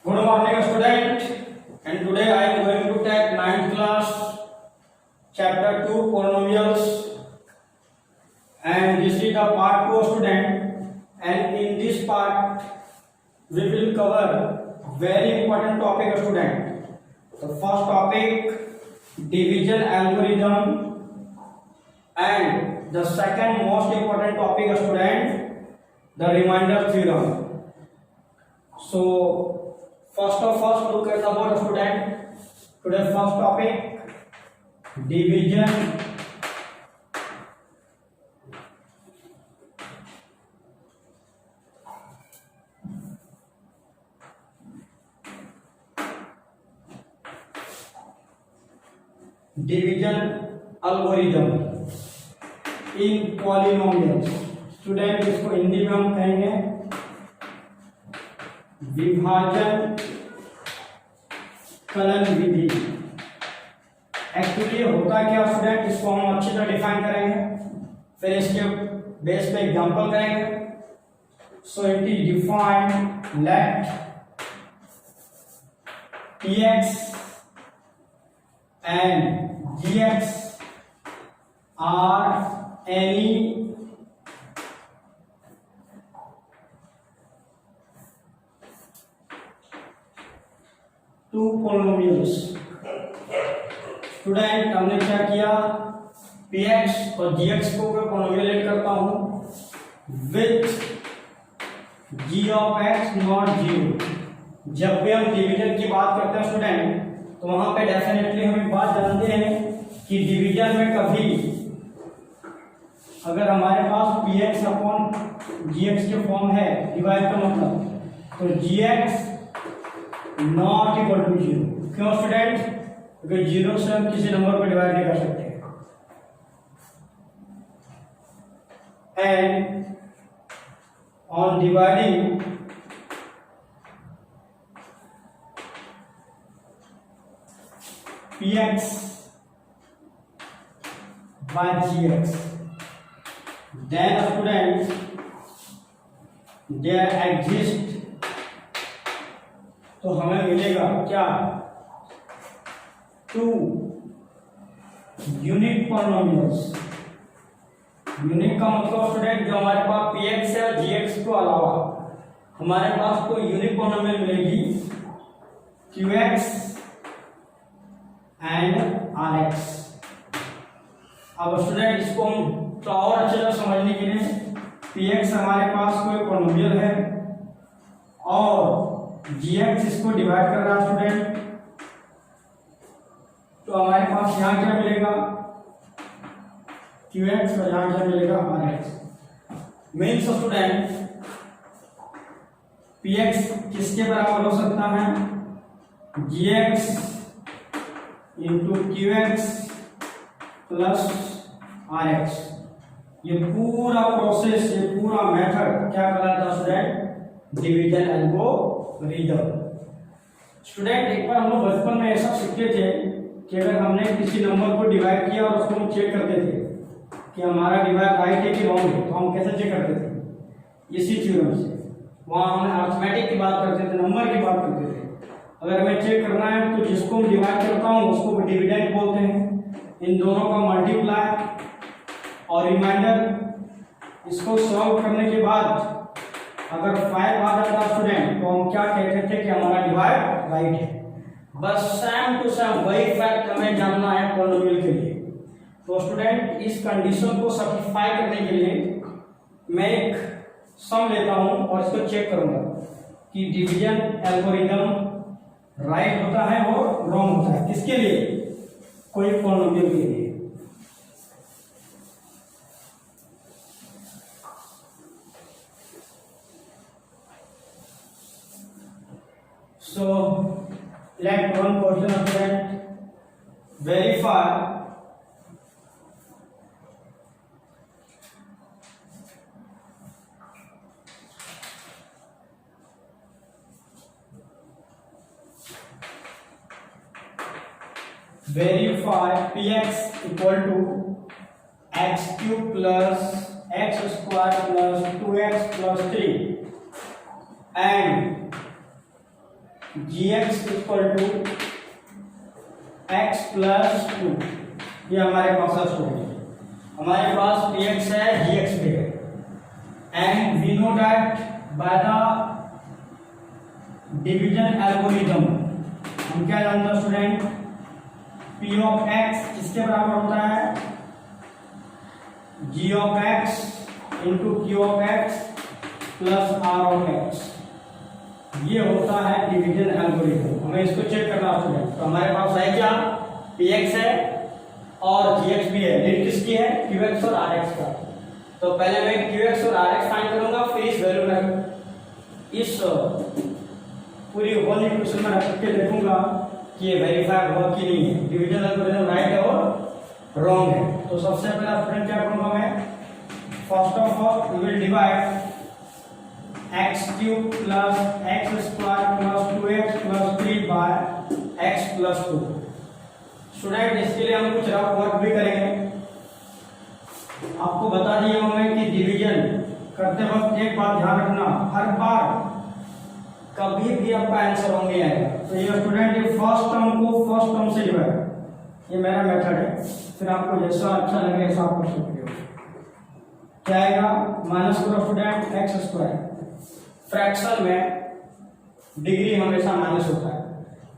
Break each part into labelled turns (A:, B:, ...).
A: Good morning, student. And today I am going to take 9th class, chapter 2, polynomials. And this is the part 2, student. And in this part, we will cover very important topic, student. The first topic, division algorithm. And the second most important topic, student, the remainder theorem. So, first of all, look at the board, student. Today's first topic, division algorithm in polynomials. Student इसको हिंदी में हम कहेंगे विभाजन kiln विधि। Actually होता क्या student, इसको हम अच्छी तरह डिफाइन करेंगे, फिर इसके बेस पे एग्जांपल करेंगे। So it is defined let px and gx are any two polynomials. Student हमने क्या किया, px और gx को मैं पोलिनोमियल करता हूं with g of x not 0। जब भी हम डिवीजन की बात करते हैं स्टूडेंट, तो वहां पे डेफिनेटली हम एक बात जानते हैं कि डिवीजन में कभी अगर हमारे पास px अपॉन gx के फॉर्म है, डिवाइड का मतलब, तो gx नॉट इक्वल टू 0। क्यों स्टूडेंट? क्योंकि 0 से हम किसी नंबर को डिवाइड नहीं कर सकते। And on dividing px by gx, then students there exist, तो हमें मिलेगा क्या, टू यूनिक पॉलिनोमियल्स। यूनिक का मतलब स्टूडेंट जो हमारे पास px है और gx को अलावा हमारे पास कोई यूनिक पॉलिनोमियल मिलेगी qx एंड rx। अब स्टूडेंट इसको हम तो और अच्छे से समझने के लिए, px हमारे पास कोई पॉलिनोमियल है और gx इसको डिवाइड कर रहा है स्टूडेंट, तो हमारे पास यहाँ क्या मिलेगा, qx और यहाँ क्या मिलेगा, rx। मीन्स स्टूडेंट px किसके बराबर हो सकता है, gx into qx plus rx। ये पूरा प्रोसेस, ये पूरा मेथड क्या कहलाता है स्टूडेंट, डिवीजन एल्गोरिथम। स्टूडेंट एक बार हम लोग बचपन में ऐसा सीखते थे कि अगर हमने किसी नंबर को डिवाइड किया और उसको हम चेक करते थे कि हमारा डिवाइड राइट है कि रॉन्ग है, तो हम कैसे चेक करते थे, इसी थ्योरम से। वहाँ हम अरिथमेटिक की बात करते थे, नंबर की बात करते थे। अगर हमें चेक करना है तो जिसको हम डिवाइड करता हूँ उसको डिविडेंड बोलते हैं, इन दोनों का मल्टीप्लाई और रिमाइंडर। इसको सॉल्व करने के बाद अगर 5 आ जाता स्टूडेंट, तो हम क्या कहते थे कि हमारा डिवाइड राइट है। बस सेम टू सेम वही फैक्ट हमें जानना है पॉलिनोमियल के लिए। तो स्टूडेंट इस कंडीशन को सैटिस्फाई करने के लिए मैं एक सम लेता हूं और इसको चेक करूंगा कि डिवीजन एल्गोरिथम राइट होता है और रॉन्ग होता है। किसके लिए? कोई पॉलिनोमियल के लिए। So let one question of that verify px equal to x cube plus x square plus 2x plus 3 and gx equal to x plus 2, ये हमारे पास स्टूडेंट हमारे पास px है, gx भी है, and we know that by the division algorithm हम क्या जानते हैं स्टूडेंट, p ऑफ x किसके बराबर होता है, g of x into q of x plus r of x, ये होता है डिवीजन एल्गोरिथम। हमें इसको चेक करना स्टूडेंट, तो हमारे पास है क्या, px है और gx भी है, लीड किसकी है, qx और rx का। तो पहले मैं qx और rx फाइंड करूंगा, फिर इस वैल्यू में इस पूरी होल इक्वेशन में रख के देखूंगा कि ये वेरीफाई हुआ कि नहीं है, डिवीजन एल्गोरिथम राइट है और रॉन्ग है। तो सबसे पहला स्टूडेंट क्या करूंगा मैं, first of all we will divide x cube plus x square plus 2x plus 3 by x plus 2। Student इसके लिए हम कुछ रफ वर्क भी करेंगे। आपको बता दिया हूं मैं कि डिवीजन करते वक्त एक बात ध्यान रखना, हर बार कभी भी आपका आंसर रॉन्ग नहीं आएगा। तो ये स्टूडेंट ये फर्स्ट टर्म को फर्स्ट टर्म से डिवाइड, ये मेरा मेथड है, फिर आपको जैसा अच्छा लगे ऐसा आप कर सकते हो। क्या आएगा, माइनस करो स्टूडेंट एक्स स्क्वायर, फ्रैक्शन में डिग्री हमेशा माइनस होता है,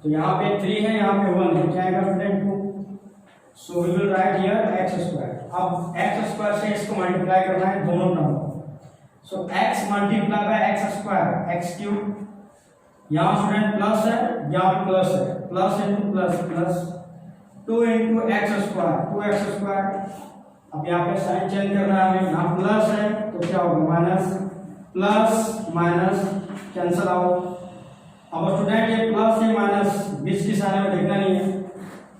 A: तो यहाँ पे 3 है, यहाँ पे 1 है, क्या आएगा student 2। So we will write here x square. अब एक्स स्क्वायर से इसको मल्टीप्लाई करना है दोनों term, so x multiply by x square x cube, यहाँ स्टूडेंट प्लस है, यहाँ प्लस है, plus into plus plus 2 into x square 2x square. अब यहाँ पे साइन चेंज करना है हमें, यहाँ प्लस है तो क्या होगा minus, plus minus cancel out. अब स्टूडेंट ये प्लस से माइनस बीच की साइन में देखना नहीं है,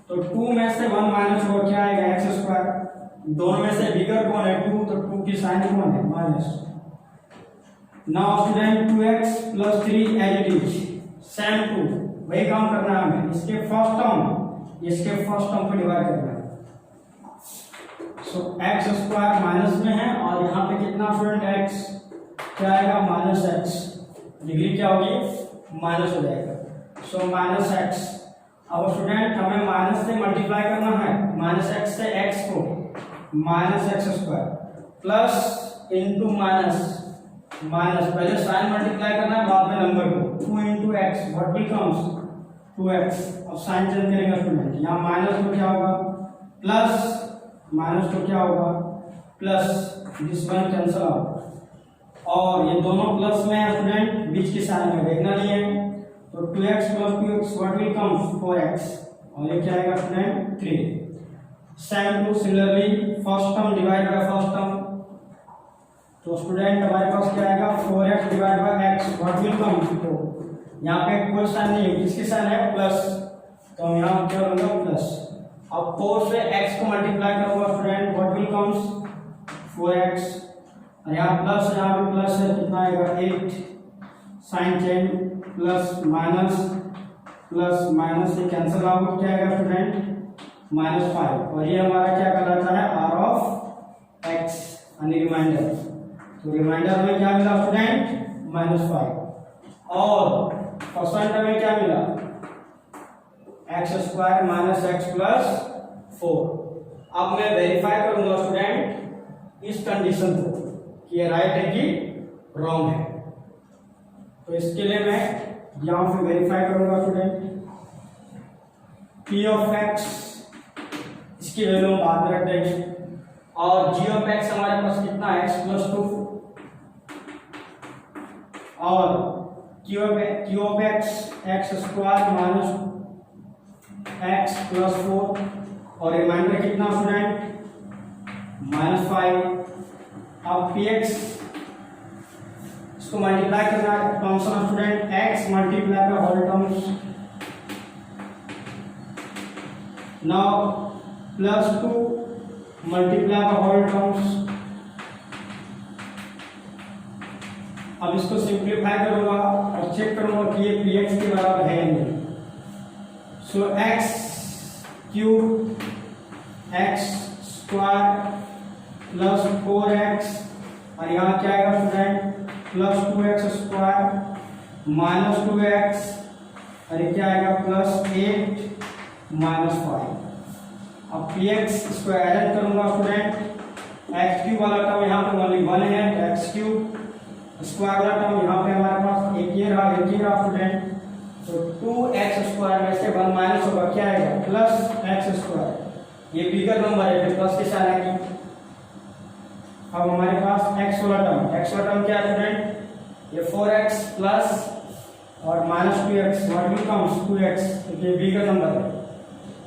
A: तो 2 में से 1 माइनस हो क्या आएगा एक्स स्क्वायर, दोनों में से बिगर कौन है 2, तो 2 की साइन कौन है minus. Now student 2x plus 3 as it is same to, वही काम करना है हमें, इसके फर्स्ट टर्म को डिवाइड करना है। सो एक्स स्क्वायर माइनस में है और यहाँ पे कितना स्टूडेंट x, क्या आएगा माइनस एक्स, डिग्री क्या होगी माइनस हो जाएगा, सो माइनस एक्स। अब स्टूडेंट हमें माइनस से मल्टीप्लाई करना है, माइनस एक्स से x को minus x square plus into minus minus, पहले साइन मल्टीप्लाई करना है बाद में नंबर को, 2 into x what will comes 2x। अब साइन चेंज करेंगे स्टूडेंट, यहाँ माइनस तो क्या होगा प्लस, माइनस तो क्या होगा plus, this one cancel out, और ये दोनों प्लस में है स्टूडेंट, बीच की साइन में देखना नहीं है, तो 2x plus 2x what will comes 4x, और ये क्या आएगा student 3। Same two similarly first term divide by first term, तो स्टूडेंट हमारे पास क्या आएगा 4x divide by x what will कम, तो यहाँ पे कोई साइन नहीं है, किसकी साइन है प्लस, तो हम यहाँ क्या होगा प्लस। अब 4 से x को मल्टीप्लाई करूंगा student what will comes 4x, और यहाँ प्लस है, यहाँ पे प्लस है, कितना आएगा 8, साइन चेंज प्लस माइनस से कैंसिल आउट, क्या आएगा स्टूडेंट -5, और ये हमारा क्या कहलाता है r ऑफ x यानी रिमाइंडर। तो रिमाइंडर में क्या मिला स्टूडेंट -5, और परसेंट में क्या मिला x square minus x plus 4। अब मैं वेरीफाई करूंगा स्टूडेंट इस कंडीशन को कि ये राइट है कि रॉन्ग है, तो इसके लिए मैं यहां पे वेरीफाई करूंगा स्टूडेंट p ऑफ x, इसकी वैल्यू हम बाद में रख देंगे, और g ऑफ x हमारे पास कितना है x प्लस 2, और q of x square minus x plus 4, और रिमाइंडर कितना स्टूडेंट -5। अब px इसको मल्टीप्लाई करना है, function student x multiply by whole terms, now plus 2 multiply by whole terms. अब इसको सिंप्लीफाई करूंगा और चेक करूंगा कि ये px के बराबर है या नहीं। सो x cube x square plus 4x, और यहाँ क्या आएगा student plus 2x square minus 2x अरे क्या आएगा +8 -5। अब px इसको ऐड करूंगा स्टूडेंट, x³ वाला टर्म यहाँ पे ओनली 1 है, x³ स्क्वायर वाला टर्म यहाँ पे हमारे पास एक ही रहा स्टूडेंट। तो 2x² में से 1 माइनस होगा, क्या आएगा +x²। ये बिगर नंबर है, फिर प्लस के साथ आएगी। अब हमारे पास x वाला टर्म क्या है स्टूडेंट, ये 4x प्लस और -2x, what will comes 2x, ये बिगर नंबर है।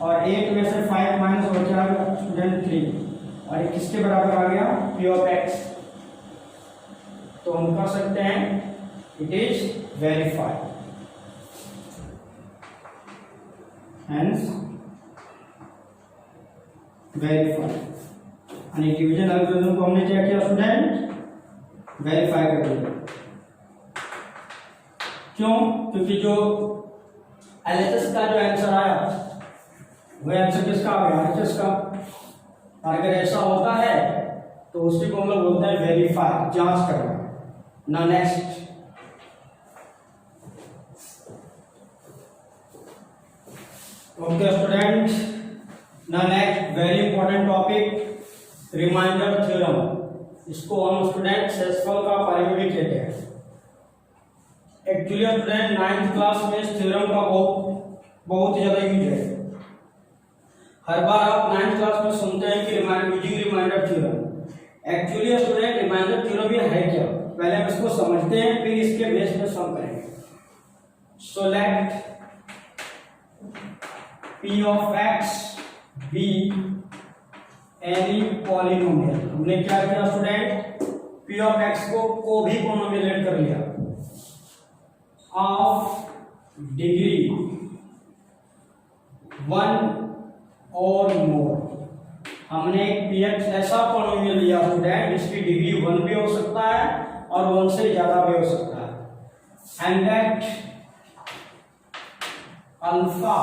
A: और 8 में से 5 माइनस हो जाएगा स्टूडेंट 3, और ये किसके बराबर आ गया p(x)। तो हम कर सकते हैं it is verified, hence verified. यानी डिवीजन एल्गोरिथम को हमने क्या किया स्टूडेंट, वेरीफाई कर दिया। क्यों? क्योंकि जो एलएचएस का जो आंसर आया वो आंसर किसका आ गया, एलएचएस का। अगर ऐसा होता है तो उसी को हम लोग बोलते हैं वेरीफाई, जांच करना। ना नेक्स्ट, ओके स्टूडेंट, ना next very important topic remainder theorem. इसको हम स्टूडेंट सेसफल का परिमेय भी कहते हैं। एक्चुअली स्टूडेंट 9th क्लास में इस थ्योरम का बहुत ही ज्यादा यूज है। हर बार आप 9th क्लास में सुनते हैं कि using remainder theorem. Actually student remainder theorem ये है क्या, पहले हम इसको समझते हैं, फिर इसके बेस पे सॉल्व करेंगे। सोलेक्ट p of x be any polynomial। हमने क्या किया स्टूडेंट, p of x को भी पोलिनोमियल कर लिया ऑफ डिग्री 1 और मोर। हमने एक px ऐसा पोलिनोमियल लिया स्टूडेंट जिसकी डिग्री 1 भी हो सकता है और 1 से ज्यादा भी हो सकता है, and that alpha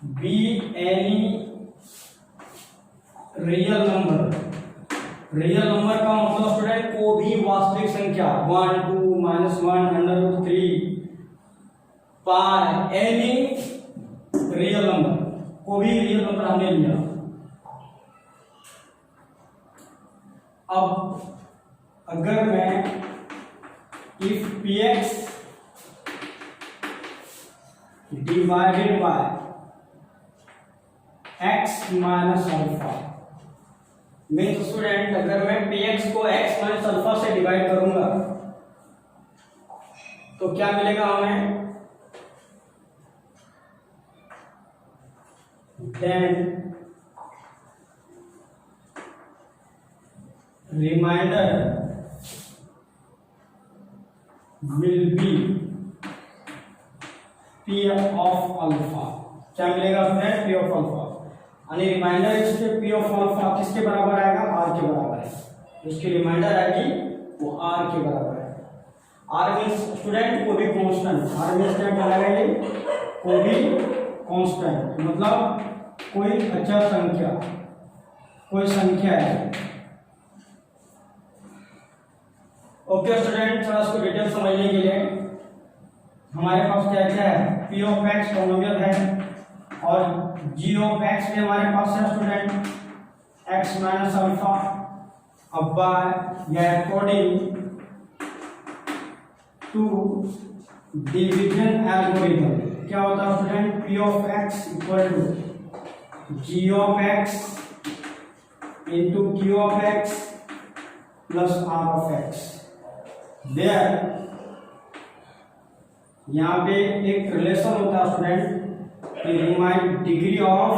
A: be any real number. Real number का मतलब स्टूडेंट को भी वास्तविक संख्या 1 2 -1 √3 पाई एनी रियल नंबर, को भी रियल नंबर हमने लिया। अब अगर मैं if px divided by x minus alpha, mean student अगर मैं px को x माइनस अल्फा से डिवाइड करूंगा तो क्या मिलेगा हमें, then remainder will be p of alpha. क्या मिलेगा स्टूडेंट, p ऑफ अल्फा। यानी रिमाइंडर इसके p ऑफ अल्फा किसके बराबर आएगा, r के बराबर है। इसकी रिमाइंडर आएगी वो r के बराबर है। r मींस स्टूडेंट कोई भी कांस्टेंट, r मींस क्या कहलाएगा, ये कोई भी कांस्टेंट मतलब कोई अचर संख्या, कोई संख्या है। ओके स्टूडेंट, थोड़ा इसको डिटेल समझने के लिए हमारे पास क्या क्या है, p ऑफ x पोलिनोमियल है और g ऑफ x भी हमारे पास है स्टूडेंट, x माइनस अल्फा। अब बाय या अकॉर्डिंग टू डिवीजन एल्गोरिथम क्या होता है student, p of x equal to g of x into q of x plus r of x। There यहाँ पे एक रिलेशन होता है student, remind degree of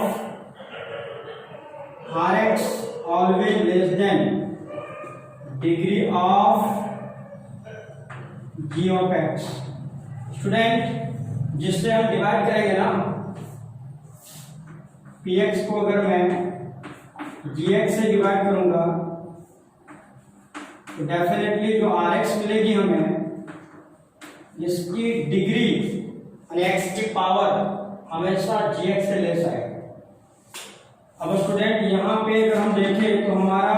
A: rx always less than degree of g of x। Student जिससे हम divide करेंगे ना px को, अगर मैं gx से डिवाइड करूंगा तो डेफिनेटली जो rx मिलेगी हमें, इसकी डिग्री यानी x की पावर हमेशा gx से लेस आएगा। अब स्टूडेंट यहाँ पे अगर हम देखें तो हमारा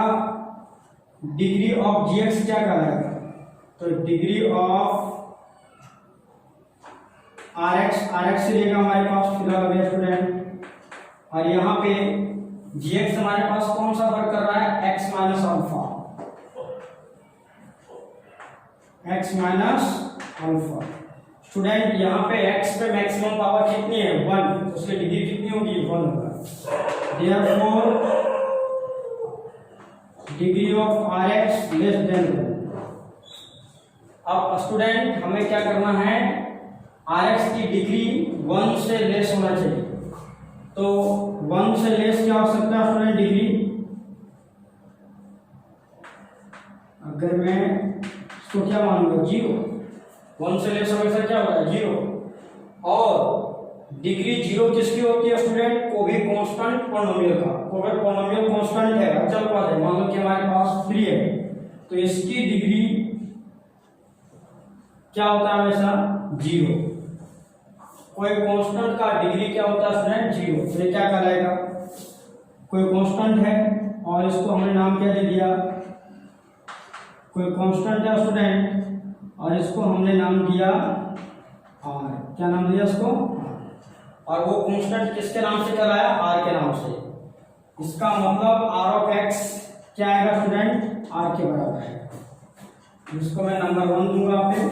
A: डिग्री ऑफ gx क्या कहलाएगा, तो डिग्री ऑफ आर एक्स रहेगा हमारे पास फिलहाल अभी स्टूडेंट, और यहाँ पे जी एक्स हमारे पास कौन सा वर्क कर रहा है, x minus alpha, x minus alpha. Student यहाँ पे x पे मैक्सिमम पावर कितनी है, 1, उसकी डिग्री कितनी होगी, 1 होगा। Therefore degree of R x less than 1। अब स्टूडेंट हमें क्या करना है, आर एक्स की डिग्री 1 से लेस होना चाहिए। तो 1 से लेस क्या हो सकता है स्टूडेंट डिग्री, अगर मैं इसको क्या मानूंगा, 0। 1 से लेस हमेशा क्या होता है, 0। और डिग्री 0 किसकी होती है स्टूडेंट, कोई भी कांस्टेंट पॉलिनोमियल का। कोई पॉलिनोमियल कांस्टेंट है, अचल पद है, मान लो कि हमारे पास 3 है, तो इसकी डिग्री क्या होता है हमेशा, 0। कोई कांस्टेंट का डिग्री क्या होता है स्टूडेंट, 0। तो ये क्या कहलाएगा, कोई कांस्टेंट है और इसको हमने नाम क्या दे दिया, कोई कांस्टेंट है स्टूडेंट और इसको हमने नाम दिया आर। क्या नाम दिया इसको, और वो कांस्टेंट किसके नाम से कहलाया, आर के नाम से। इसका मतलब आर ऑफ एक्स क्या आएगा स्टूडेंट, आर के बराबर है, जिसको मैं नंबर 1 दूंगा पे।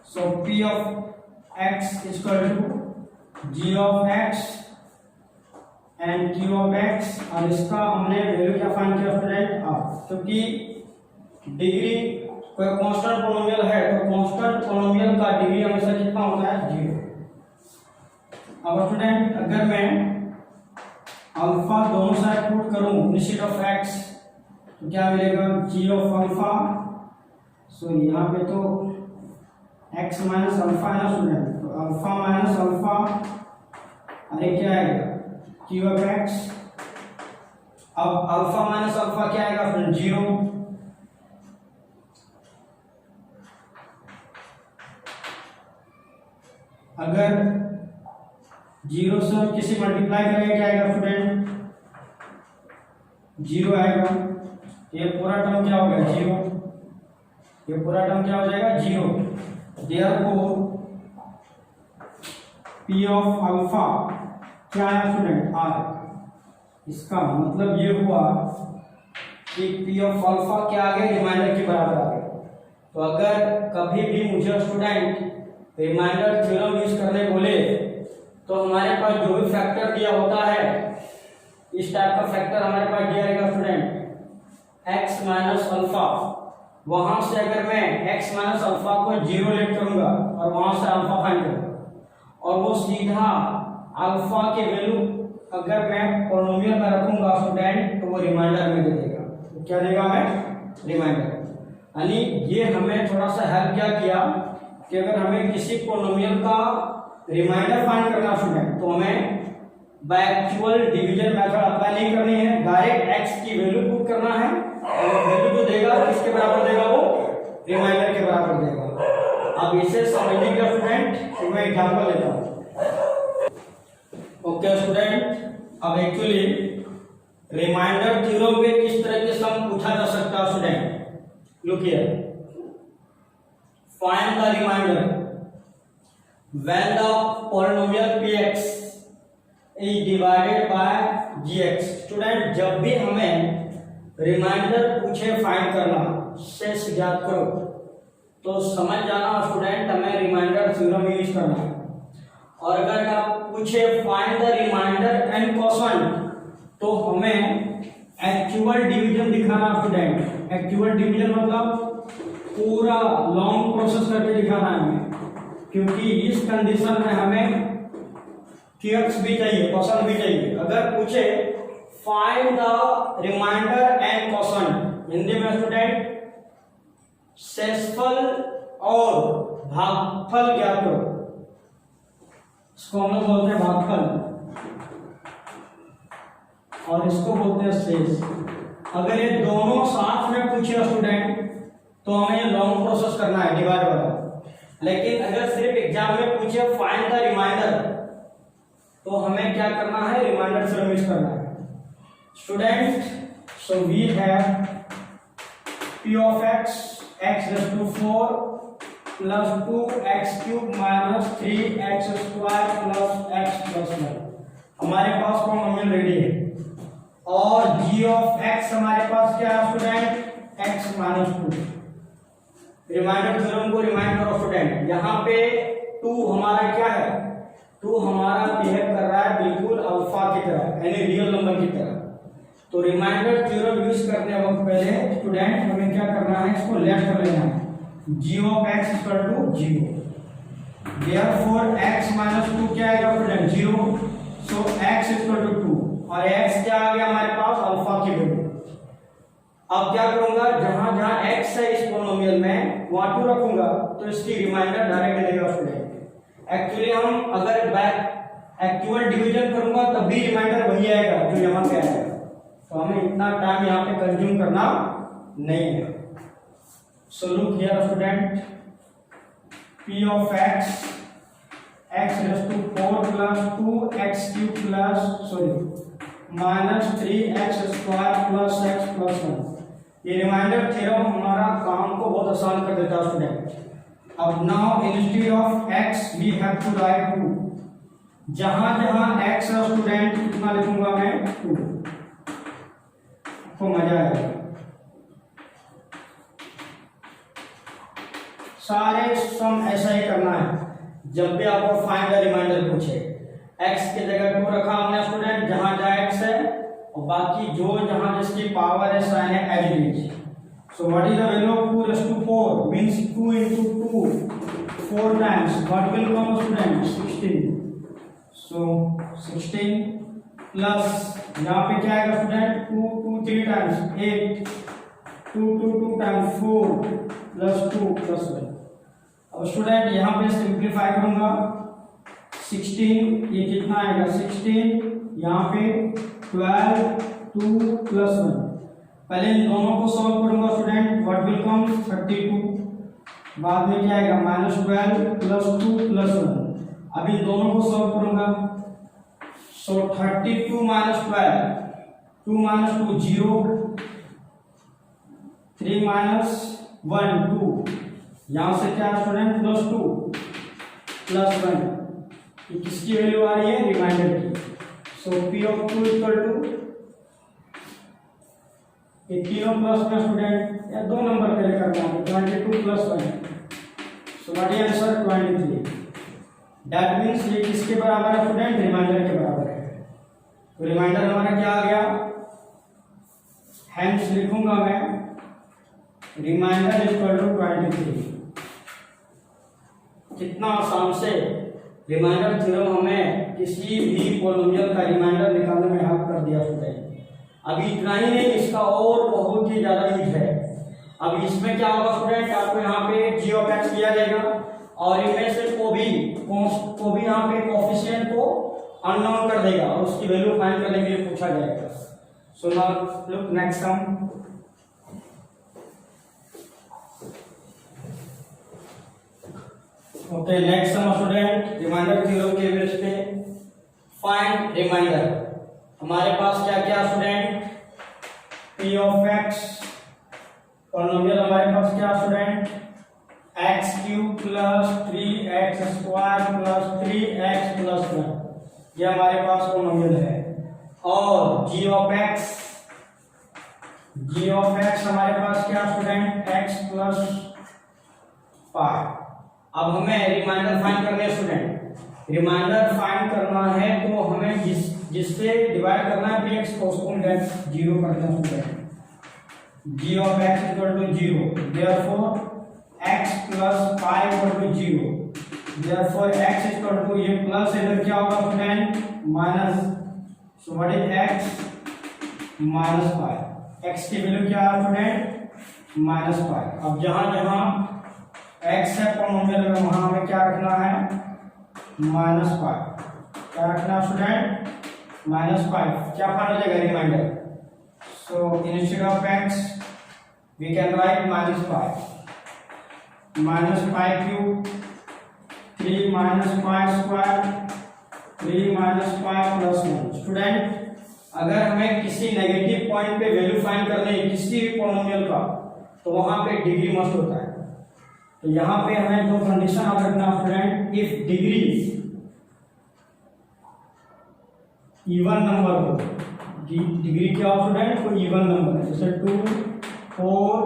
A: So P of X equal to G of X and Q of X, और इसका हमने वैल्यू क्या फाइंड किया स्टूडेंट, आर। क्योंकि डिग्री कोई कांस्टेंट पॉलिनोमियल है तो कांस्टेंट पॉलिनोमियल का डिग्री हमेशा कितना होता है, 0। अब स्टूडेंट अगर मैं अल्फा दोनों साइड पुट करूं इनस्टेड ऑफ एक्स तो क्या मिलेगा, जी ऑफ अल्फा। सो यहाँ पे तो एक्स माइनस अल्फा है ना स्टूडेंट, तो अल्फा माइनस अल्फा, अरे क्या आएगा, क्यू ऑफ एक्स। अब अल्फा माइनस अल्फा क्या आएगा स्टूडेंट, 0। अगर 0 से हम किसी मल्टीप्लाई करेंगे क्या आएगा स्टूडेंट, 0 आएगा। ये पूरा टर्म क्या हो गया, 0। ये पूरा टर्म क्या हो जाएगा, 0। देयरफॉर पी ऑफ अल्फा क्या है स्टूडेंट, आर। इसका मतलब ये हुआ कि पी ऑफ अल्फा क्या आ गया, रिमाइंडर के बराबर आ गया। तो अगर कभी भी मुझे स्टूडेंट रिमाइंडर थ्योरम यूज करने बोले तो हमारे पास जो भी फैक्टर दिया होता है, इस टाइप का फैक्टर हमारे पास दिया रहेगा स्टूडेंट x माइनस अल्फा। वहां से अगर मैं x माइनस अल्फा को 0 लेट करूंगा और वहां से अल्फा फाइंड करूंगा और वो सीधा अल्फा के वैल्यू अगर मैं पॉलिनोमियल में रखूंगा स्टूडेंट तो वो रिमाइंडर में दे देगा। तो क्या देगा हमें, रिमाइंडर। यानी ये हमें थोड़ा सा हेल्प क्या किया कि अगर हमें किसी पॉलिनोमियल का रिमाइंडर फाइंड करना स्टूडेंट तो हमें by actual division method apply नहीं करनी है, डायरेक्ट x की वैल्यू पुट करना है और वैल्यू जो देगा किसके बराबर देगा, वो रिमाइंडर के बराबर देगा। अब इसे समझने के स्टूडेंट तो मैं एग्जांपल लेता हूं। ओके स्टूडेंट, अब एक्चुअली रिमाइंडर थ्योरम पे किस तरीके से हम पूछा जा सकता है student, look here, find the remainder when the polynomial px is divided by gx। Student जब भी हमें रिमाइंडर पूछे फाइंड करना, शेष ज्ञात करो, तो समझ जाना स्टूडेंट हमें रिमाइंडर थ्योरम यूज करना है। और अगर आप पूछे find the remainder and quotient तो हमें एक्चुअल डिवीजन दिखाना स्टूडेंट। एक्चुअल डिवीजन मतलब पूरा लॉन्ग प्रोसेस करके दिखाना है हमें, क्योंकि इस कंडीशन में हमें क्यूएक्स भी चाहिए, क्वोशंट भी चाहिए। अगर पूछे find the remainder and quotient, Hindi में स्टूडेंट शेषफल और भागफल ज्ञात करो, इसको हम लोग बोलते हैं भागफल और इसको बोलते हैं शेष। अगर ये दोनों साथ में पूछे स्टूडेंट तो हमें लॉन्ग प्रोसेस करना है, डिवाइड वाला। लेकिन अगर सिर्फ एग्जाम में पूछे फाइंड द रिमाइंडर तो हमें क्या करना है, रिमाइंडर थ्योरम यूज करना है student. So we have p of x x raised to 4 plus 2x³ minus 3x² plus x plus 1 हमारे पास पॉलिनोमियल रेडी है। और g ऑफ x हमारे पास क्या है student, x minus 2। Remainder theorem को रिमाइंड करो स्टूडेंट, यहाँ पे 2 हमारा क्या है, 2 हमारा बिहेव कर रहा है बिल्कुल अल्फा की तरह, यानी रियल नंबर की तरह। तो रिमाइंडर थ्योरम यूज करने वक्त पहले स्टूडेंट हमें क्या करना है, इसको लेट कर लेना है, g of x equal to 0। Therefore x minus 2 क्या आएगा student, 0। So x equal to 2 और x क्या आ गया हमारे पास, अल्फा की वैल्यू। अब क्या करूंगा, जहां जहां x है इस पॉलिनोमियल में वहां 2 रखूंगा, तो इसकी रिमाइंडर डायरेक्ट देगा स्टूडेंट। एक्चुअली हम अगर एक्चुअल डिवीजन करूंगा तब भी रिमाइंडर वही आएगा जो यहाँ पे आएगा, तो हमें इतना टाइम यहाँ पे कंज्यूम करना नहीं है। So look here student, p of x raise to 4 plus 2x³ plus minus 3x² plus x plus 1। ये रिमाइंडर थ्योरम हमारा काम को बहुत आसान कर देता है स्टूडेंट। अब now instead of x we have to write 2। जहां जहां x है स्टूडेंट कितना लिखूंगा मैं, 2। आपको मजा आएगा। सारे सम ऐसा ही करना है जब भी आपको फाइंड द रिमाइंडर पूछे। x की जगह 2 रखा हमने स्टूडेंट, जहां जहां x है, और बाकी जो जहां जिसकी पावर है साइन है as it is. So what is the value of 2 raise to 4 means 2 into 2 4 times, what will come student, 16। So 16 plus यहाँ पे क्या आएगा student, 2 3 times 8, 2 times 4 plus 2 plus 1। अब स्टूडेंट यहाँ पे सिंप्लीफाई करूंगा, 16 ये कितना आएगा, 16 यहाँ पे 12 2 प्लस 1। पहले इन दोनों को सॉल्व करूंगा स्टूडेंट, व्हाट विल कम 32। बाद में क्या आएगा, -12 प्लस 2 प्लस 1। अब इन दोनों को सॉल्व करूंगा, सो 32 माइनस 12, 2 माइनस 2 0, 3 माइनस 1 2, यहां से क्या स्टूडेंट प्लस 2 प्लस 1। ये किसकी वैल्यू आ रही है, रिमाइंडर की। सो p ऑफ 2 इक्वल टू, ये तीनों प्लस में स्टूडेंट या 2 नंबर पहले करना है, 22 plus 1। So what is answer, 23। That means ये किसके बराबर है स्टूडेंट, रिमाइंडर के बराबर है। तो रिमाइंडर हमारा क्या आ गया, हेंस लिखूंगा मैं रिमाइंडर इक्वल टू 23। कितना आसान से रिमाइंडर थ्योरम हमें किसी भी पॉलिनोमियल का रिमाइंडर निकालने में हेल्प कर दिया स्टूडेंट। अभी इतना ही नहीं, इसका और बहुत ही ज्यादा यूज है। अब इसमें क्या होगा स्टूडेंट, आपको यहाँ पे g ऑफ x दिया जाएगा और इनमें से को भी यहाँ पे कोएफिशिएंट को अननोन कर देगा और उसकी वैल्यू फाइंड करने के लिए पूछा जाएगा। So now look next sum. Okay next sum student, remainder theorem के बेस पे फाइंड रिमाइंडर। हमारे पास क्या क्या student, p of x polynomial हमारे पास क्या student, x³ plus 3x² plus 3x plus 1, ये हमारे पास पॉलिनोमियल है। और g ऑफ x हमारे पास क्या स्टूडेंट, x प्लस 5। अब हमें रिमाइंडर फाइंड करने हैं स्टूडेंट। रिमाइंडर फाइंड करना है तो हमें जिससे डिवाइड करना है px को उसको 0 कर देना student. g of x equal to 0, therefore x plus 5 equal to 0, therefore x equal to, ये प्लस इधर क्या होगा student, minus. So what is x, -5। x की वैल्यू क्या है स्टूडेंट, -5। अब जहां जहां x है पॉलिनोमियल में वहां हमें क्या रखना है, -5। क्या रखना स्टूडेंट, -5। क्या फाइंड हो जाएगा remainder. So instead of x we can write -5, -5³ 3 -5 square 3 -5 plus 1। Student अगर हमें किसी नेगेटिव पॉइंट पे वैल्यू फाइंड करनी है किसी भी पॉलिनोमियल का, तो वहां पे डिग्री मस्ट होता है। तो यहाँ पे हमें दो कंडीशन याद रखना student, if degree even number हो, डिग्री क्या हो स्टूडेंट, कोई इवन नंबर है, जैसे 2 4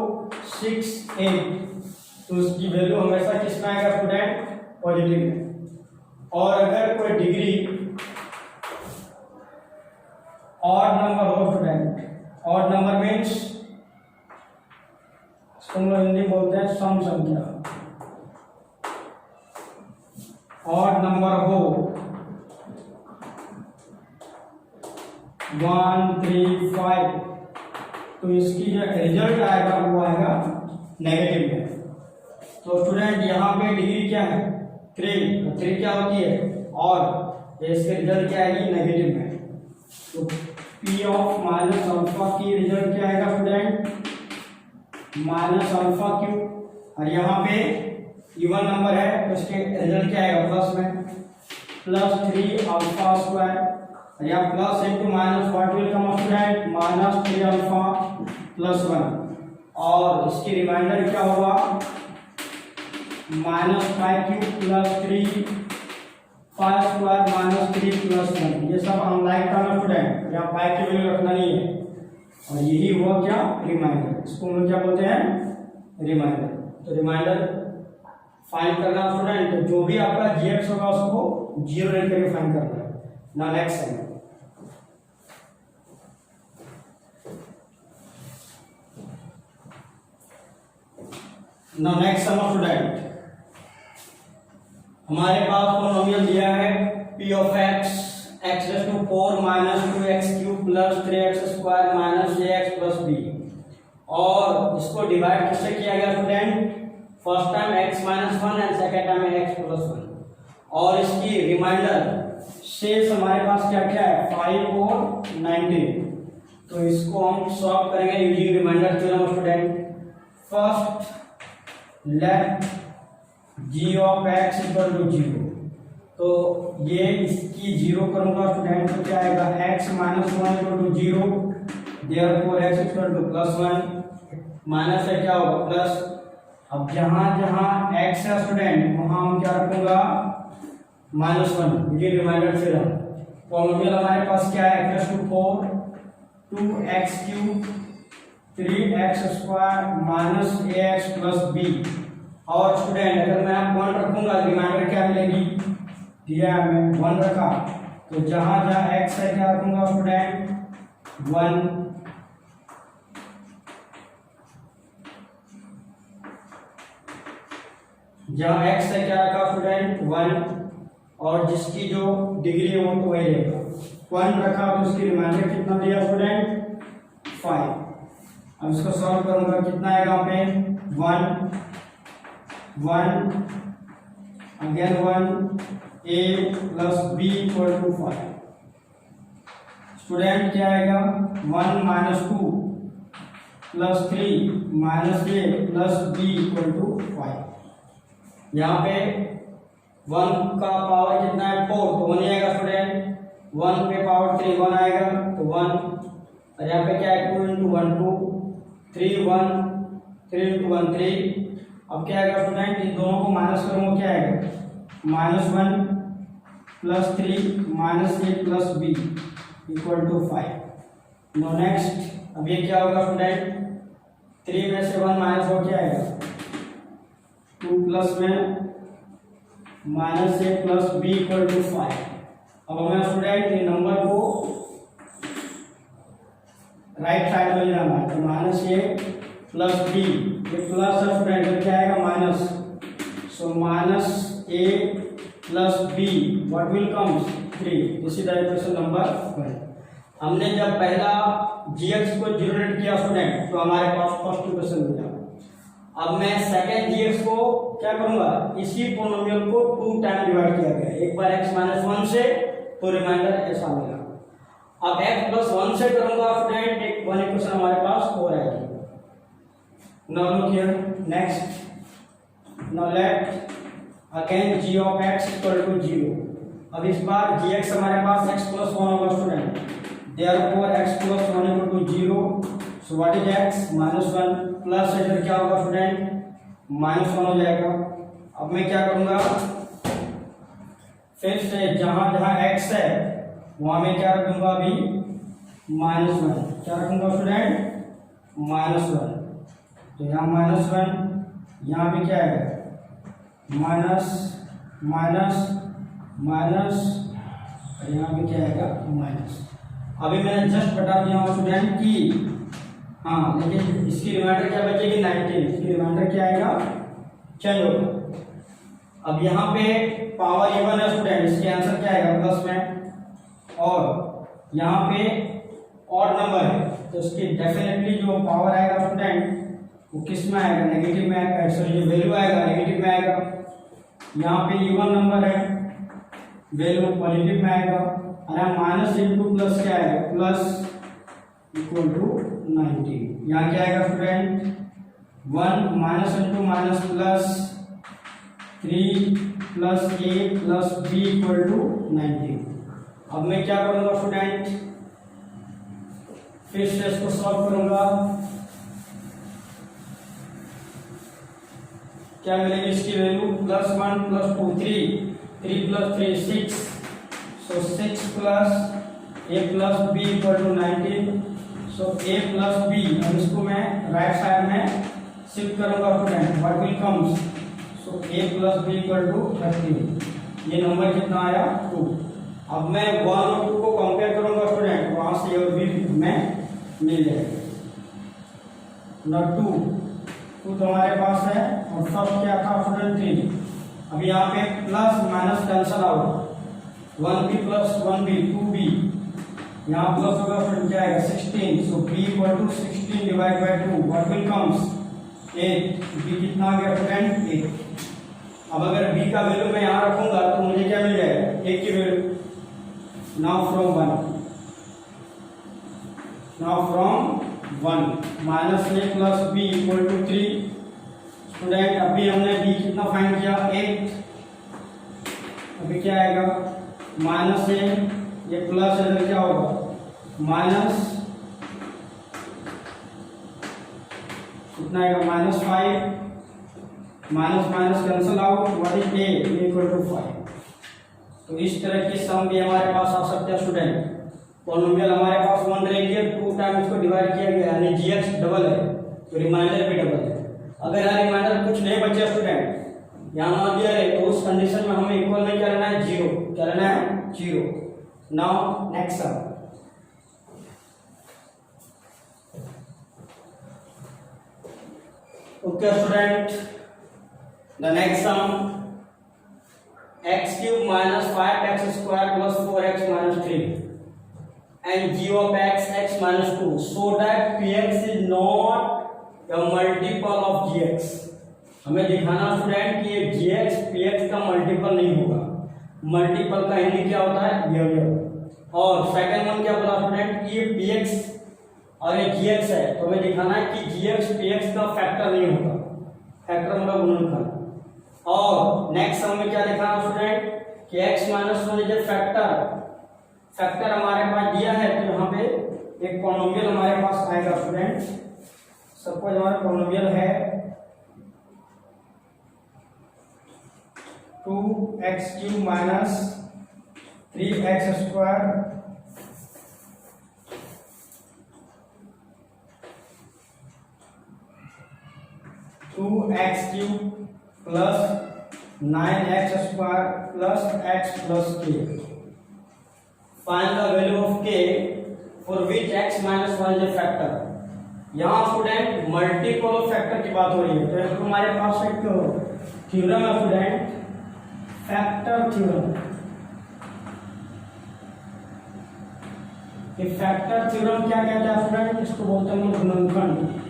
A: 6 8, तो उसकी वैल्यू हमेशा किस में आएगा स्टूडेंट, पॉजिटिव में। और अगर कोई डिग्री ऑड नंबर हो स्टूडेंट, ऑड नंबर मीन्स इसको हम लोग हिंदी बोलते हैं सम संख्या, ऑड नंबर हो 1 3 5, तो इसकी जो रिजल्ट आएगा वो आएगा नेगेटिव में। तो स्टूडेंट यहाँ पे डिग्री क्या है, 3, 3 क्या होती है और इसके रिजल्ट क्या आएगी नेगेटिव में। तो P ऑफ माइनस अल्फा की रिजल्ट क्या आएगा स्टूडेंट, माइनस अल्फा क्यू, और यहाँ पे इवन नंबर है तो इसके रिजल्ट क्या आएगा प्लस में, प्लस 3 अल्फा स्क्वायर, और यहाँ plus into minus what will come student, minus 3 alpha plus 1, और इसकी रिमाइंडर क्या होगा, minus 5 Q plus 3 5 square minus 3 plus 1। ये सब अनलाइक का स्टूडेंट, यहाँ 5 की वैल्यू रखना नहीं है, और यही हुआ क्या रिमाइंडर, इसको हम क्या बोलते हैं रिमाइंडर। तो रिमाइंडर फाइंड करना स्टूडेंट, तो जो भी आपका जीएक्स होगा उसको 0 रेट करके फाइंड करना है। ना नेक्स्ट टाइम ना नेक्स्ट सम स्टूडेंट, हमारे पास पॉलिनोमियल दिया है p of x x raise to 4 minus 2x cube plus 3x square minus ax plus b, और इसको डिवाइड किससे किया गया student, first time x minus 1 and second time x plus 1, और इसकी रिमाइंडर शेष हमारे पास क्या क्या है 5 और 19। तो इसको हम सॉल्व करेंगे using remainder theorem student. First let g of x equal to 0, तो ये इसकी 0 करूंगा स्टूडेंट, तो क्या आएगा x minus 1 equal to 0, therefore x equal to plus 1, minus है क्या होगा प्लस। अब जहां जहां x है स्टूडेंट वहां हम क्या रखूंगा माइनस 1, ये रिमाइंडर थ्योरम। पॉलिनोमियल हमारे पास क्या है x to 4 2x cube 3x square minus ax plus b, और स्टूडेंट अगर मैं 1 रखूंगा रिमाइंडर क्या मिलेगी, दिया है मैं 1 रखा, तो जहां जहां x है क्या रखूंगा स्टूडेंट 1, जहां x है क्या रखा स्टूडेंट 1, और जिसकी जो डिग्री है वो तो वही रहेगा 1 रखा, तो इसकी रिमाइंडर कितना दिया स्टूडेंट 5। अब इसको सॉल्व करूंगा कितना आएगा पे 1 1 again 1 a plus b equal to 5। Student क्या आएगा 1 minus 2 plus 3 minus a plus b equal to 5। यहाँ पे 1 का पावर कितना है 4, तो 1 आएगा स्टूडेंट, 1 पे पावर 3 1 आएगा तो 1, और यहाँ पे क्या है 2 इंटू 1 2 3 1 3 इंटू 1 3। अब क्या आएगा स्टूडेंट, इन दोनों को माइनस करूंगा क्या आएगा minus 1 plus 3 minus a plus b equal to 5। No next, अब ये क्या होगा स्टूडेंट 3 में से 1 माइनस हो क्या आएगा 2 प्लस में minus a plus b equal to 5। अब हमें स्टूडेंट ये नंबर को राइट साइड में जाना है, तो माइनस a प्लस b, ये प्लस है स्टूडेंट क्या आएगा minus, so minus a plus b what will come 3, this is the equation number 1। हमने जब पहला gx को 0 रेट किया स्टूडेंट तो हमारे पास फर्स्ट इक्वेशन मिला। अब मैं सेकंड gx को क्या करूंगा, इसी पॉलिनोमियल को 2 टाइम डिवाइड किया गया, एक बार x माइनस 1 से, तो रिमाइंडर ऐसा मिला। अब x प्लस 1 से करूंगा स्टूडेंट, एक 1 इक्वेशन हमारे पास 4 आएगी। Now look here next, now let again g of x equal to 0। अब इस बार gx हमारे पास x प्लस 1 होगा student, therefore x plus 1 equal to 0, so what is x minus 1 plus इधर क्या होगा स्टूडेंट -1 हो जाएगा। अब मैं क्या करूंगा, फिर से जहां जहां x है वहां मैं क्या रखूंगा, अभी -1। क्या रखूंगा स्टूडेंट, -1। तो यहाँ -1, यहाँ पे क्या है, माइनस माइनस माइनस, और यहाँ पे क्या आएगा, माइनस। अभी मैंने जस्ट बता दिया हूँ स्टूडेंट कि हाँ, लेकिन इसकी रिमाइंडर क्या बचेगी, 19। इसकी रिमाइंडर क्या आएगा, चेंज होगा। अब यहाँ पे पावर इवन है स्टूडेंट, इसके आंसर क्या आएगा, प्लस में। और यहाँ पे ऑड नंबर है, तो इसकी डेफिनेटली जो पावर आएगा स्टूडेंट वो किस में आएगा, नेगेटिव में आएगा। सॉरी, जो वैल्यू आएगा नेगेटिव में आएगा। यहाँ पे इवन नंबर है, वैल्यू पॉजिटिव में आएगा। और माइनस इंटू प्लस क्या आएगा, प्लस इक्वल टू 90। यहाँ क्या आएगा student, 1 minus into minus plus 3 plus a plus b equal to 90। अब मैं क्या करूंगा स्टूडेंट, फिर से इसको सॉल्व करूंगा। क्या मिलेगी इसकी value, +1 + 2 3 plus 3 6, so 6 plus a plus b equal to 19। So a plus b, अब इसको मैं राइट साइड में शिफ्ट करूंगा student, what will comes, so a plus b equal to 13। ये नंबर कितना आया, 2। अब मैं 1 और 2 को कंपेयर करूंगा स्टूडेंट, वहां से ये भी में मिल जाएगा। नंबर 2 तो हमारे पास है, और फर्स्ट क्या था स्टूडेंट, 3। अब यहाँ पे plus minus cancel out, 1b plus 1b 2b, यहाँ प्लस होगा फिर क्या आएगा, 16। So b equal to 16 divide by 2, what will comes, 8। b कितना आ गया स्टूडेंट, 8। अब अगर b का वैल्यू मैं यहाँ रखूंगा तो मुझे क्या मिल जाएगा, 8 की value. Now from 1 minus a plus b equal to 3। Student अभी हमने b कितना फाइंड किया, 8। अभी क्या आएगा, माइनस a, ये प्लस इधर क्या होगा, माइनस, कितना आएगा, -5। Minus minus cancel out, what is a equal to 5। तो इस तरह की सम भी हमारे पास आ सकते हैं स्टूडेंट। पॉलिनोमियल हमारे पास 1 रहेगी, 2 टाइम इसको डिवाइड किया गया, यानी gx डबल है तो रिमाइंडर भी डबल है। अगर यहाँ रिमाइंडर कुछ नहीं बचे स्टूडेंट, यहाँ मान दिया है, तो उस कंडीशन में हमें इक्वल में क्या लेना है, 0। क्या लेना है, 0। Now next sum, okay student, the next sum, x³ minus 5x square plus 4x minus 3 and g of x minus 2, so that px is not a multiple of gx। हमें दिखाना स्टूडेंट कि ये gx px का multiple नहीं होगा। Multiple का हिंदी क्या होता है, ये। और सेकंड वन क्या बोला स्टूडेंट, ये px और ये gx है, तो हमें दिखाना है कि gx px का फैक्टर नहीं होगा, फैक्टर मतलब गुणनखंड। और नेक्स्ट सम में क्या लिखा है स्टूडेंट कि x minus 1 is a factor हमारे पास दिया है, तो यहाँ पे एक पॉलिनोमियल हमारे पास आएगा स्टूडेंट। सपोज हमारा पॉलिनोमियल है 2x³ minus 3x square plus 9x square plus x plus k। Find the value of k for which x minus 1 is a factor. यहाँ स्टूडेंट मल्टीपल ऑफ फैक्टर की बात हो रही है, तो हमारे पास एक थ्योरम है स्टूडेंट, फैक्टर थ्योरम। ये फैक्टर थ्योरम क्या कहता है स्टूडेंट, इसको बोलते हैं गुणनखंड।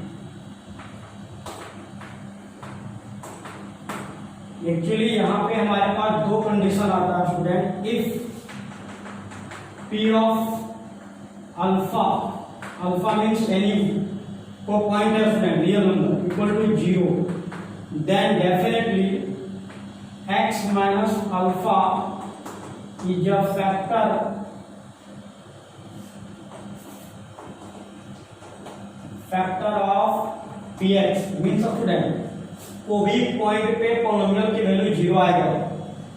A: एक्चुअली यहाँ पे हमारे पास दो कंडीशन आता है student, if p of alpha means any को पॉइंट है student, real number equal to 0, then definitely x minus alpha is a factor of px means student को भी पॉइंट पे पॉलिनोमियल की वैल्यू 0 आएगा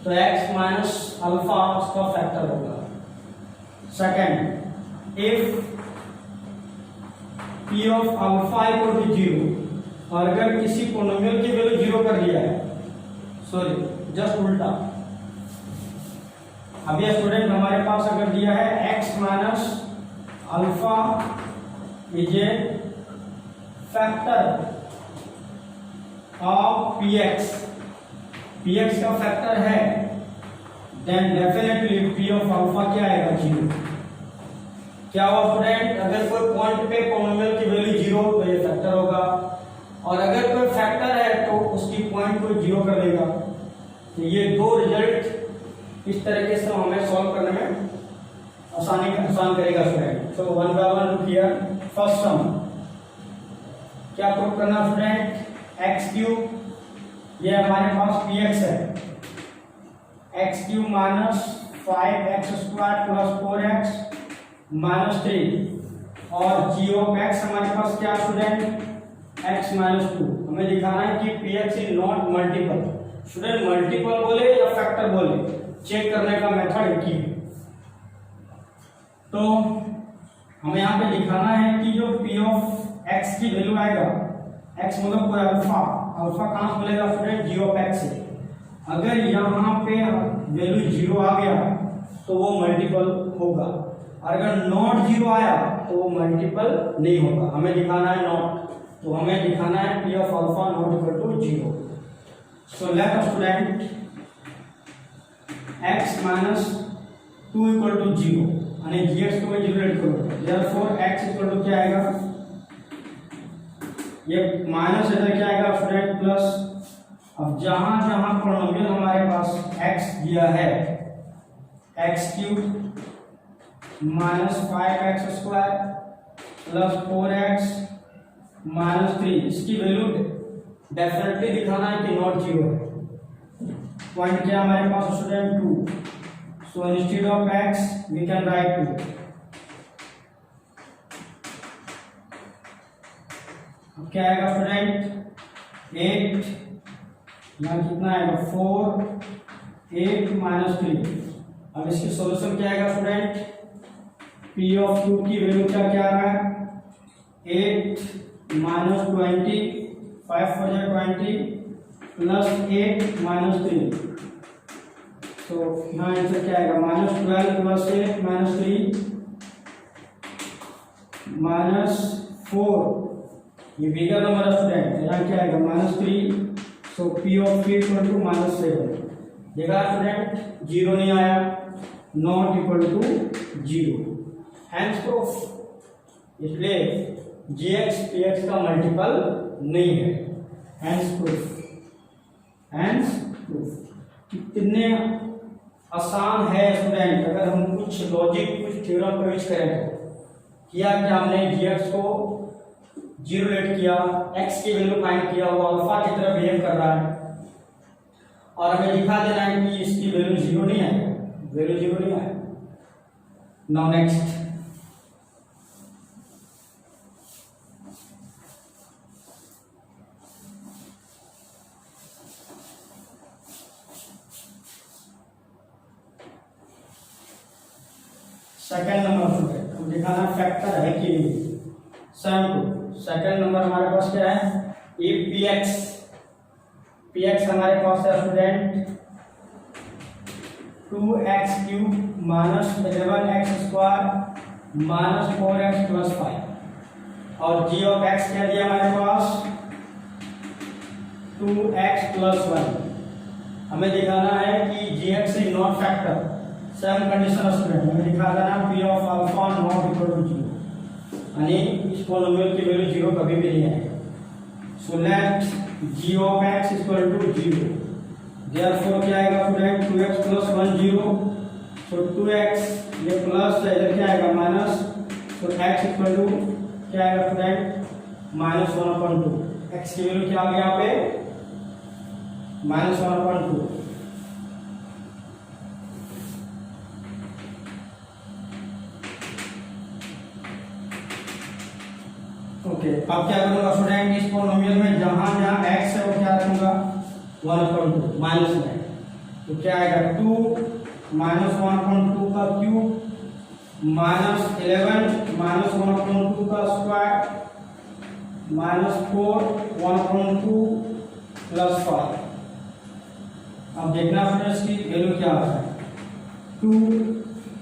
A: तो x माइनस अल्फा उसका factor होगा। Second, if p of alpha equal to 0, और अगर किसी पॉलिनोमियल की वैल्यू 0 कर दिया है, सॉरी जस्ट उल्टा, अब ये स्टूडेंट हमारे पास अगर दिया है x minus alpha is a factor of px, px का फैक्टर है, then definitely p of alpha क्या आएगा 0। क्या हुआ स्टूडेंट, अगर कोई पॉइंट पे पॉलिनोमियल की वैल्यू 0 तो ये फैक्टर होगा, और अगर कोई फैक्टर है तो उसकी पॉइंट को 0 कर देगा। तो ये दो रिजल्ट इस तरीके से हमें सॉल्व करने में आसान करेगा student. So one by one look here. First sum क्या प्रूव करना स्टूडेंट, एक्स क्यूब, ये हमारे पास px है, x cube minus 5x square plus 4x minus 3, और g ऑफ x हमारे पास क्या स्टूडेंट, x माइनस 2। हमें दिखाना है कि px is not multiple. Student multiple बोले या फैक्टर बोले, चेक करने का मेथड एक ही है। तो हमें यहाँ पे दिखाना है कि जो p ऑफ x की वैल्यू आएगा, x मतलब कोई अल्फा, अल्फा कहाँ से मिलेगा स्टूडेंट, g ऑफ x से। अगर यहाँ पे वैल्यू 0 आ गया तो वो मल्टीपल होगा, और अगर नॉट 0 आया तो वो मल्टीपल नहीं होगा। हमें दिखाना है नॉट, तो हमें दिखाना है p of alpha not equal to 0। So let us student x minus 2 equal to 0, यानी gx को मैं 0 लेट करूंगा, देयरफॉर x इक्वल टू क्या आएगा, ये माइनस इधर क्या आएगा स्टूडेंट प्लस। अब जहां जहां पॉलिनोमियल हमारे पास x दिया है, x cube minus 5x square plus 4x minus 3, इसकी वैल्यू डेफिनेटली दिखाना है कि नॉट 0 है। पॉइंट क्या हमारे पास student 2, so instead of x we can write 2। अब क्या आएगा स्टूडेंट 8, यहाँ कितना आएगा 4, 8 माइनस 3। अब इसकी सॉल्यूशन क्या आएगा स्टूडेंट, p ऑफ q की वैल्यू क्या क्या आ रहा है, 8 माइनस 20, 5 4 20 प्लस 8 माइनस 3। तो यहाँ आंसर क्या आएगा, माइनस 12 प्लस 8 माइनस 3 माइनस 4, ये बिगर नंबर स्टूडेंट, यहाँ क्या आएगा minus 3। So p of p equal to minus 7। देखा स्टूडेंट 0 नहीं आया, not equal to 0, hence proof. इसलिए gx px का मल्टीपल नहीं है, हैंस प्रूफ, हैंस प्रूफ। कितने आसान है स्टूडेंट, अगर हम कुछ लॉजिक कुछ थ्योरम को यूज करें तो। किया कि हमने gx को 0 लेट किया, x की वैल्यू फाइंड किया, वो अल्फा की तरह बिहेव कर रहा है, और हमें दिखा देना है कि इसकी वैल्यू 0 नहीं है, वैल्यू 0 नहीं है। Now next, second number student हम दिखाना फैक्टर है कि नहीं। सेकंड नंबर हमारे पास क्या है, इफ px हमारे पास है student 2x cube minus 11x square minus 4x plus 5, और g ऑफ x क्या दिया हमारे पास 2x प्लस 1। हमें दिखाना है कि gx is not factor, same condition student, हमें दिखा देना p of alpha not equal to 0, यानी इस पॉलिनोमियल की वैल्यू 0 कभी भी नहीं आएगी। So let g of x equal to 0, therefore क्या आएगा स्टूडेंट 2x प्लस 1 0, सो 2x ये प्लस है, इधर क्या आएगा minus, so x equal to क्या आएगा स्टूडेंट माइनस 1/2। x की वैल्यू क्या आ गया यहाँ पे माइनस 1/2। ओके, अब क्या करूंगा स्टूडेंट, इस पॉलिनोमियल में जहां जहां x है वो क्या रखूंगा 1/2 माइनस में, तो क्या आएगा 2 माइनस 1/2 का क्यूब माइनस 11 माइनस 1/2 का स्क्वायर माइनस 4 1/2 प्लस 5। अब देखना फ्रेंड्स की वैल्यू क्या आता है 2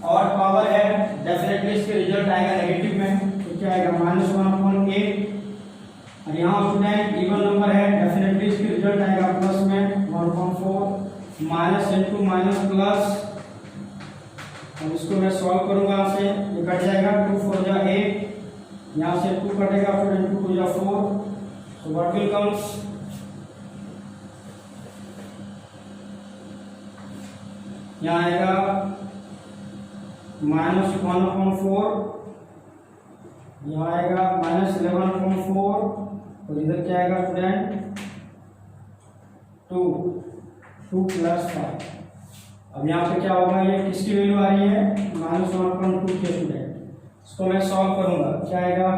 A: और पावर है डेफिनेटली इसके रिजल्ट आएगा नेगेटिव में, तो क्या आएगा -1/8 और यहाँ स्टूडेंट इवन नंबर है डेफिनेटली इसके रिजल्ट आएगा प्लस में 1/4 माइनस इंटू माइनस प्लस। अब इसको मैं सॉल्व करूंगा, यहाँ से ये कट जाएगा 2 4 जा 8, यहाँ से 2 कटेगा फिर इंटू 2 जा 4, so what will comes यहाँ आएगा -1/4, यहाँ आएगा -11/4 और इधर क्या आएगा स्टूडेंट 2 प्लस 5। अब यहाँ पे क्या होगा, ये किसकी वैल्यू आ रही है -1/2 के स्टूडेंट, इसको मैं सॉल्व करूंगा, क्या आएगा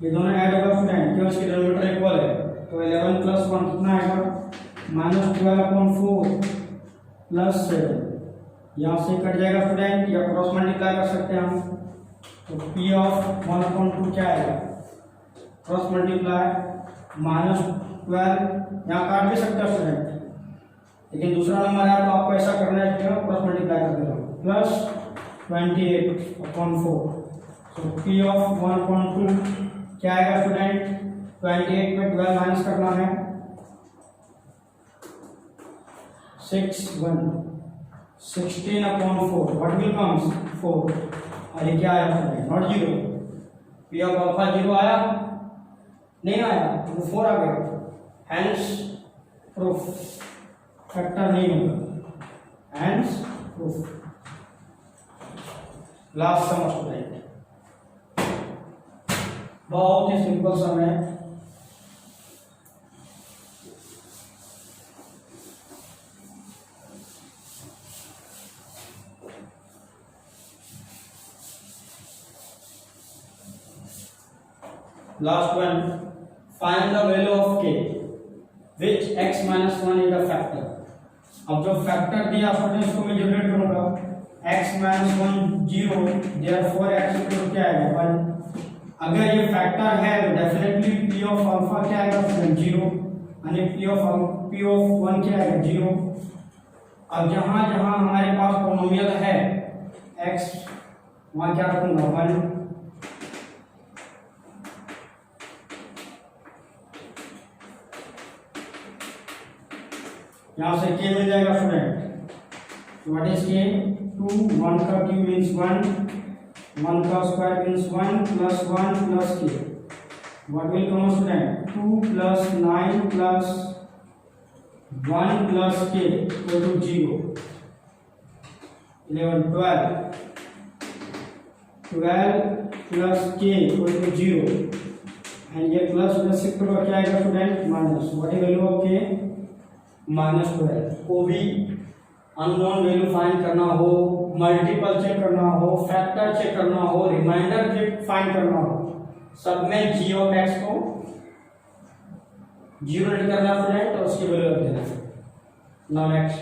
A: ये दोनों ऐड होगा स्टूडेंट क्यों इसकी डिनोमिनेटर इक्वल है, तो 11 प्लस 1 कितना आएगा -12/4 प्लस 7, यहाँ से कट जाएगा स्टूडेंट या क्रॉस मल्टीप्लाई कर सकते हैं हम, तो p ऑफ 1/2 क्या आएगा क्रॉस मल्टीप्लाई -12, यहाँ काट भी सकते हैं स्टूडेंट लेकिन दूसरा नंबर है तो आपको ऐसा करना है कि क्रॉस मल्टीप्लाई कर देना प्लस 28/4, तो p ऑफ 1/2 क्या आएगा स्टूडेंट 28 में 12 माइनस करना है 16/4, व्हाट विल कम्स 4 और ये क्या आया student not 0, p of alpha 0 आया नहीं आया तो 4 आ गया, हेंस प्रूफ फैक्टर नहीं होगा, hence proof. Last sum student बहुत ही सिंपल सम है, last one, find the value of k which x minus 1 is the factor। अब जो फैक्टर दिया आपने इसको मैं जनरेट करूंगा x minus 1 0 therefore x equal क्या आएगा 1। अगर ये फैक्टर है तो डेफिनेटली p ऑफ अल्फा क्या आएगा 0 यानी p ऑफ 1 क्या आएगा 0। अब जहां जहां हमारे पास पॉलिनोमियल है x वहां क्या रखूंगा 1, यहाँ से k मिल जाएगा स्टूडेंट, व्हाट इज k 2 1 का क्यूब मींस 1 1 का square means 1 plus 1 plus k, what will come student 2 plus 9 plus 1 plus k equal to 0 11 12 plus k equal to 0 and ये प्लस प्लस इक्वल टू क्या आएगा student minus, what is value of k -12। को भी unknown value find करना हो, multiple check करना हो, factor check करना हो, रिमाइंडर चेक फाइंड करना हो, सब में g ऑफ x को 0 रेट करना स्टूडेंट और उसकी वैल्यू रख देना। Now next